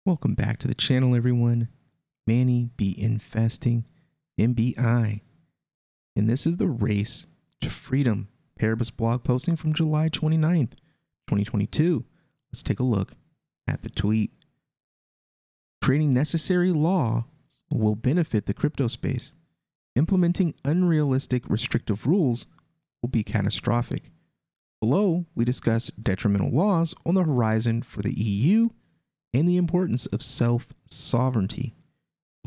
Welcome back to the channel, everyone. Manny be infesting MBI. And this is the race to freedom. Paribus blog posting from July 29th, 2022. Let's take a look at the tweet. Creating necessary law will benefit the crypto space. Implementing unrealistic restrictive rules will be catastrophic. Below, we discuss detrimental laws on the horizon for the EU and the importance of self-sovereignty.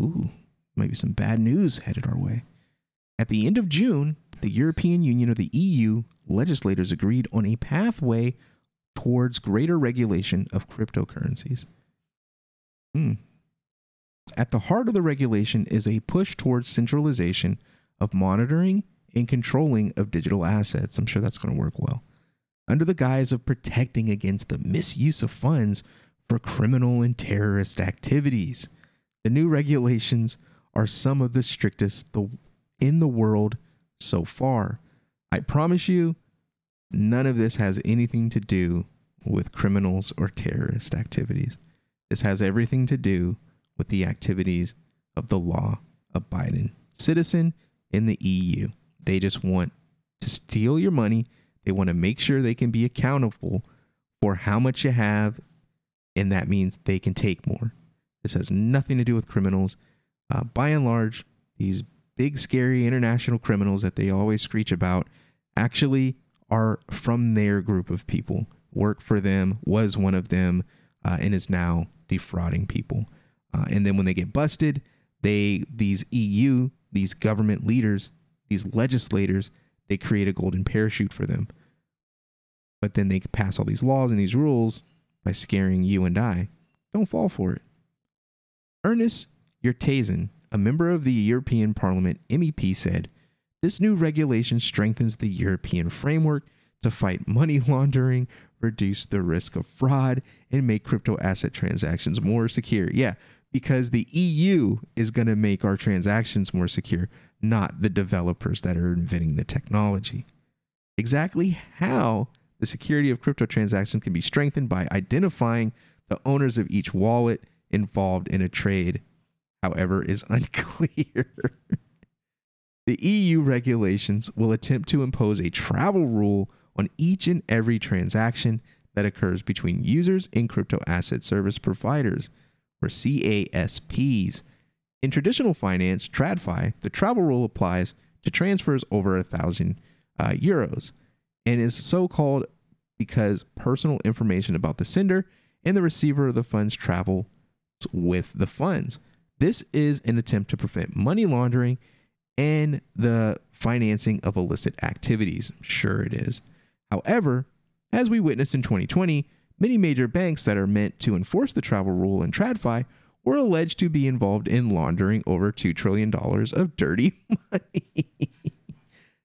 Ooh, maybe some bad news headed our way. At the end of June, the European Union or the EU legislators agreed on a pathway towards greater regulation of cryptocurrencies. At the heart of the regulation is a push towards centralization of monitoring and controlling of digital assets. I'm sure that's going to work well. Under the guise of protecting against the misuse of funds for criminal and terrorist activities. The new regulations are some of the strictest in the world so far. I promise you, none of this has anything to do with criminals or terrorist activities. This has everything to do with the activities of the law-abiding citizen in the EU. They just want to steal your money. They want to make sure they can be accountable for how much you have, and that means they can take more. This has nothing to do with criminals. By and large, these big, scary international criminals that they always screech about actually are from their group of people, work for them, was one of them, and is now defrauding people. And then when they get busted, these EU, these government leaders, these legislators, they create a golden parachute for them. But then they pass all these laws and these rules by scaring you and I. Don't fall for it. Ernest Urtasun, a member of the European Parliament MEP, said, "This new regulation strengthens the European framework to fight money laundering, reduce the risk of fraud, and make crypto asset transactions more secure." Yeah, because the EU is going to make our transactions more secure, not the developers that are inventing the technology. Exactly how the security of crypto transactions can be strengthened by identifying the owners of each wallet involved in a trade, however, is unclear. The EU regulations will attempt to impose a travel rule on each and every transaction that occurs between users and crypto asset service providers, or CASPs. In traditional finance, TradFi, the travel rule applies to transfers over 1,000 euros. And is so called because personal information about the sender and the receiver of the funds travel with the funds. This is an attempt to prevent money laundering and the financing of illicit activities. Sure it is. However, as we witnessed in 2020, many major banks that are meant to enforce the travel rule in TradFi were alleged to be involved in laundering over $2 trillion of dirty money.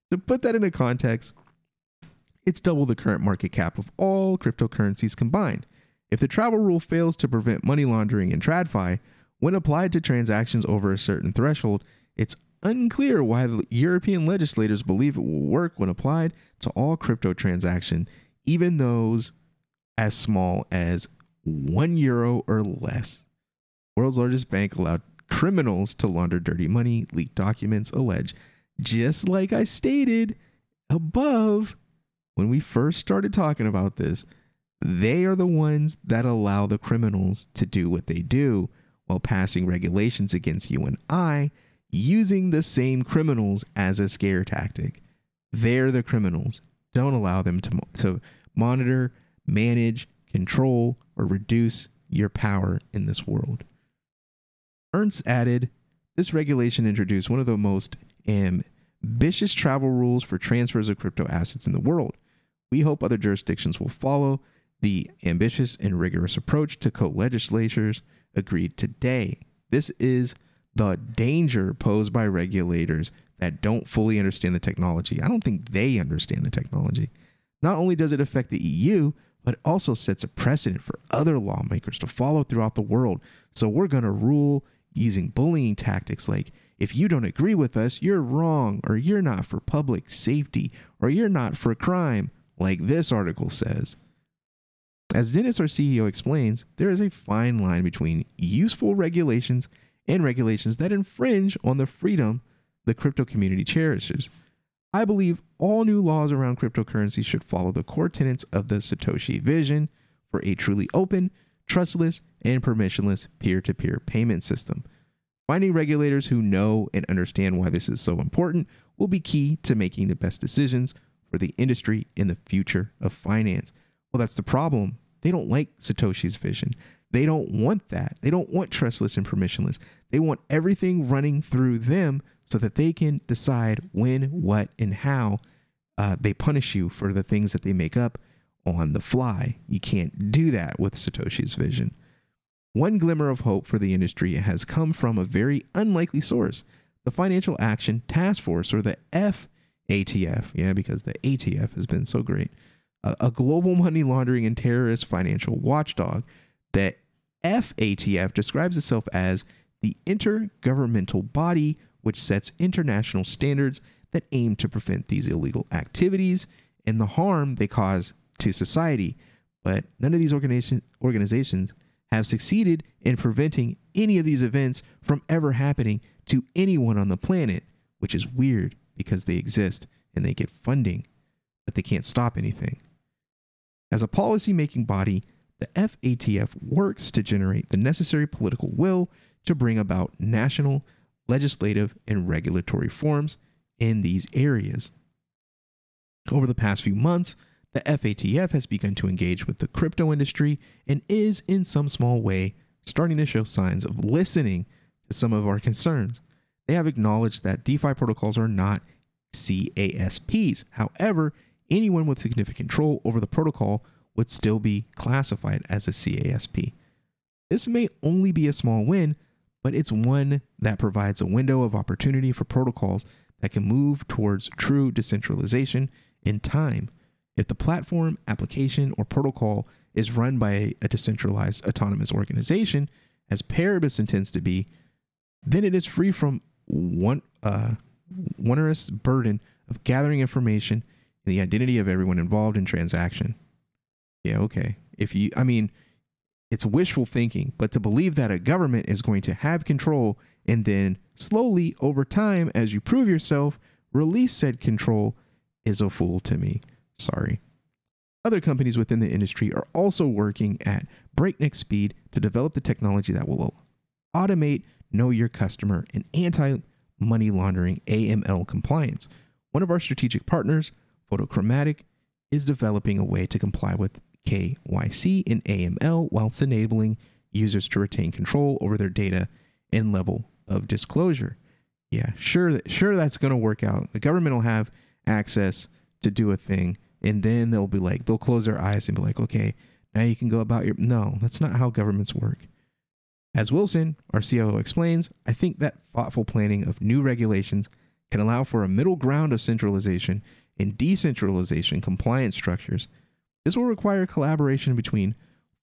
To put that into context, it's double the current market cap of all cryptocurrencies combined. If the travel rule fails to prevent money laundering in TradFi, when applied to transactions over a certain threshold, it's unclear why the European legislators believe it will work when applied to all crypto transactions, even those as small as €1 or less. World's largest bank allowed criminals to launder dirty money, leak documents, allege, just like I stated above. When we first started talking about this, they are the ones that allow the criminals to do what they do while passing regulations against you and I, using the same criminals as a scare tactic. They're the criminals. Don't allow them to monitor, manage, control, or reduce your power in this world. Ernst added, this regulation introduced one of the most ambitious travel rules for transfers of crypto assets in the world. We hope other jurisdictions will follow the ambitious and rigorous approach to co-legislators agreed today. This is the danger posed by regulators that don't fully understand the technology. I don't think they understand the technology. Not only does it affect the EU, but it also sets a precedent for other lawmakers to follow throughout the world. So we're going to rule using bullying tactics like, if you don't agree with us, you're wrong, or you're not for public safety, or you're not for crime, like this article says. As Dennis, our CEO, explains, there is a fine line between useful regulations and regulations that infringe on the freedom the crypto community cherishes. I believe all new laws around cryptocurrency should follow the core tenets of the Satoshi vision for a truly open, trustless, and permissionless peer-to-peer payment system. Finding regulators who know and understand why this is so important will be key to making the best decisions for the industry in the future of finance. Well, that's the problem. They don't like Satoshi's vision. They don't want that. They don't want trustless and permissionless. They want everything running through them so that they can decide when, what, and how they punish you for the things that they make up on the fly. You can't do that with Satoshi's vision. One glimmer of hope for the industry has come from a very unlikely source, the Financial Action Task Force, or the FATF. Yeah, because the ATF has been so great. A global money laundering and terrorist financial watchdog. The FATF describes itself as the intergovernmental body which sets international standards that aim to prevent these illegal activities and the harm they cause to society. But none of these organizations have succeeded in preventing any of these events from ever happening to anyone on the planet, which is weird because they exist and they get funding, but they can't stop anything. As a policy-making body, the FATF works to generate the necessary political will to bring about national, legislative, and regulatory reforms in these areas. Over the past few months, the FATF has begun to engage with the crypto industry and is, in some small way, starting to show signs of listening to some of our concerns. They have acknowledged that DeFi protocols are not CASPs. However, anyone with significant control over the protocol would still be classified as a CASP. This may only be a small win, but it's one that provides a window of opportunity for protocols that can move towards true decentralization in time. If the platform, application, or protocol is run by a decentralized autonomous organization, as Paribus intends to be, then it is free from one onerous burden of gathering information and the identity of everyone involved in transaction. Yeah, okay. It's wishful thinking, but to believe that a government is going to have control and then slowly over time, as you prove yourself, release said control is a fool to me. Sorry. Other companies within the industry are also working at breakneck speed to develop the technology that will automate know your customer and anti-money laundering AML compliance. One of our strategic partners, Photochromatic, is developing a way to comply with KYC and AML whilst enabling users to retain control over their data and level of disclosure. Yeah, sure that's going to work out. The government will have access to do a thing, and then they'll close their eyes and be like, okay, now you can go about your... No, that's not how governments work. As Wilson, our COO, explains, I think that thoughtful planning of new regulations can allow for a middle ground of centralization and decentralization compliance structures. This will require collaboration between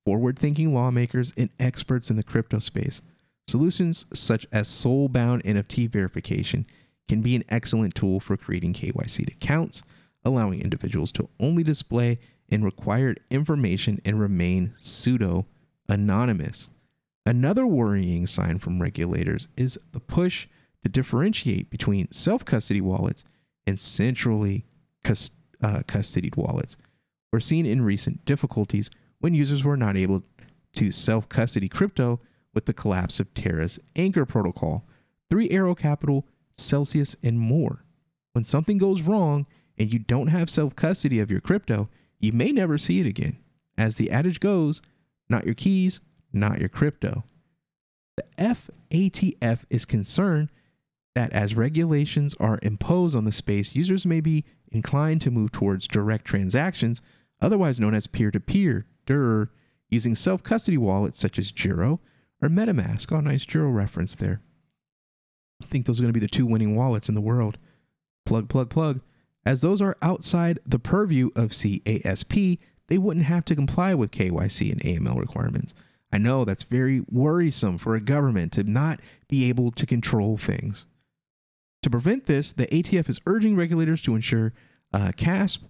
forward-thinking lawmakers and experts in the crypto space. Solutions such as soul-bound NFT verification can be an excellent tool for creating KYC accounts, allowing individuals to only display and required information and remain pseudo-anonymous. Another worrying sign from regulators is the push to differentiate between self-custody wallets and centrally custodied wallets. We're seeing in recent difficulties when users were not able to self-custody crypto with the collapse of Terra's Anchor protocol, 3 Arrow Capital, Celsius, and more. When something goes wrong and you don't have self-custody of your crypto, you may never see it again. As the adage goes, not your keys, not your crypto. The FATF is concerned that as regulations are imposed on the space, users may be inclined to move towards direct transactions, otherwise known as peer-to-peer, using self-custody wallets such as Giro or MetaMask. Oh, nice Giro reference there. I think those are going to be the 2 winning wallets in the world. Plug, plug, plug. As those are outside the purview of CASP, they wouldn't have to comply with KYC and AML requirements. I know that's very worrisome for a government to not be able to control things. To prevent this, the ATF is urging regulators to ensure CASP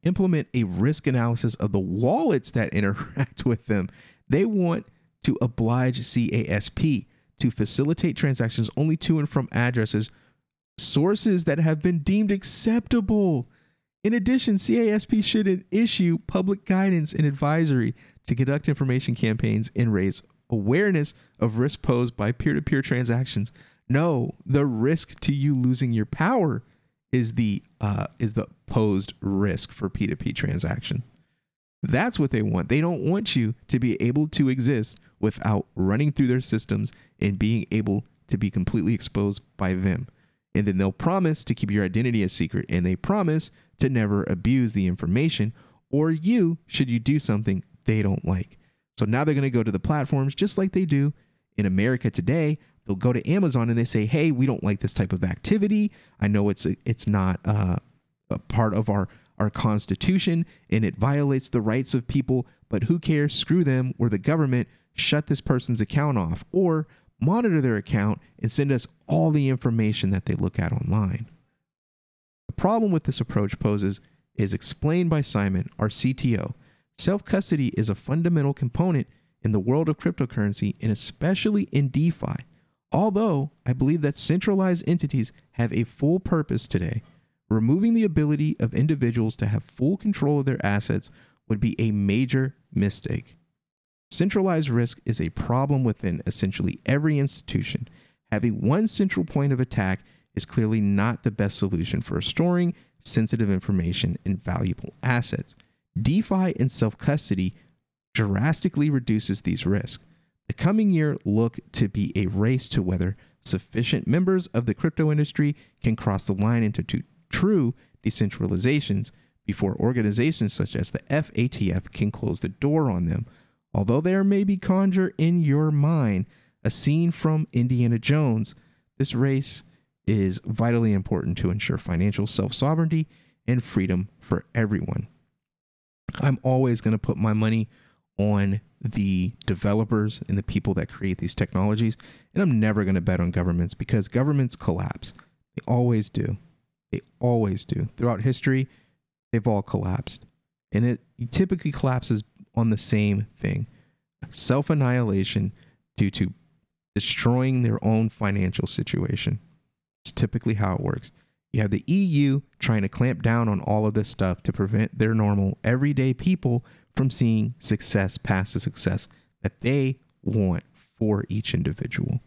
implement a risk analysis of the wallets that interact with them. They want to oblige CASP to facilitate transactions only to and from addresses, sources that have been deemed acceptable. In addition, CASP should issue public guidance and advisory to conduct information campaigns and raise awareness of risk posed by peer-to-peer transactions. No, the risk to you losing your power is the posed risk for P2P transaction. That's what they want. They don't want you to be able to exist without running through their systems and being able to be completely exposed by them. And then they'll promise to keep your identity a secret, and they promise to never abuse the information or you should you do something they don't like. So now they're going to go to the platforms just like they do in America today. They'll go to Amazon and they say, hey, we don't like this type of activity. I know it's not a part of our constitution and it violates the rights of people, but who cares? Screw them. We're the government. Shut this person's account off or monitor their account and send us all the information that they look at online. The problem with this approach poses is explained by Simon, our CTO. Self-custody is a fundamental component in the world of cryptocurrency and especially in DeFi. Although I believe that centralized entities have a full purpose today, removing the ability of individuals to have full control of their assets would be a major mistake. Centralized risk is a problem within essentially every institution. Having one central point of attack is clearly not the best solution for storing sensitive information and valuable assets. DeFi and self-custody drastically reduces these risks. The coming year look to be a race to whether sufficient members of the crypto industry can cross the line into true decentralizations before organizations such as the FATF can close the door on them. Although there may be conjure in your mind a scene from Indiana Jones, this race is vitally important to ensure financial self-sovereignty and freedom for everyone. I'm always going to put my money on the developers and the people that create these technologies, and I'm never going to bet on governments because governments collapse. They always do. They always do. Throughout history, they've all collapsed. And it typically collapses on the same thing: self-annihilation due to destroying their own financial situation. It's typically how it works. You have the EU trying to clamp down on all of this stuff to prevent their normal everyday people from seeing success past the success that they want for each individual.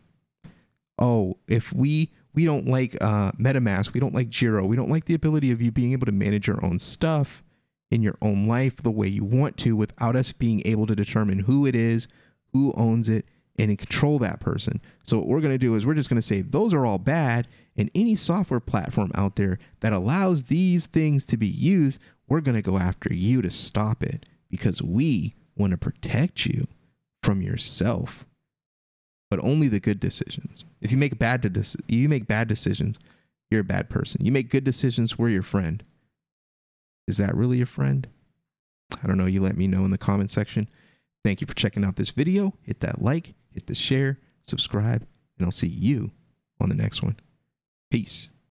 Oh, if we don't like MetaMask, we don't like Giro, we don't like the ability of you being able to manage your own stuff in your own life the way you want to without us being able to determine who it is, who owns it, and control that person. So what we're going to do is we're just going to say those are all bad, and any software platform out there that allows these things to be used, we're going to go after you to stop it because we want to protect you from yourself. But only the good decisions. If you make bad decisions, you're a bad person. You make good decisions, we're your friend. Is that really your friend? I don't know. You let me know in the comment section. Thank you for checking out this video. Hit that like, hit the share, subscribe, and I'll see you on the next one. Peace.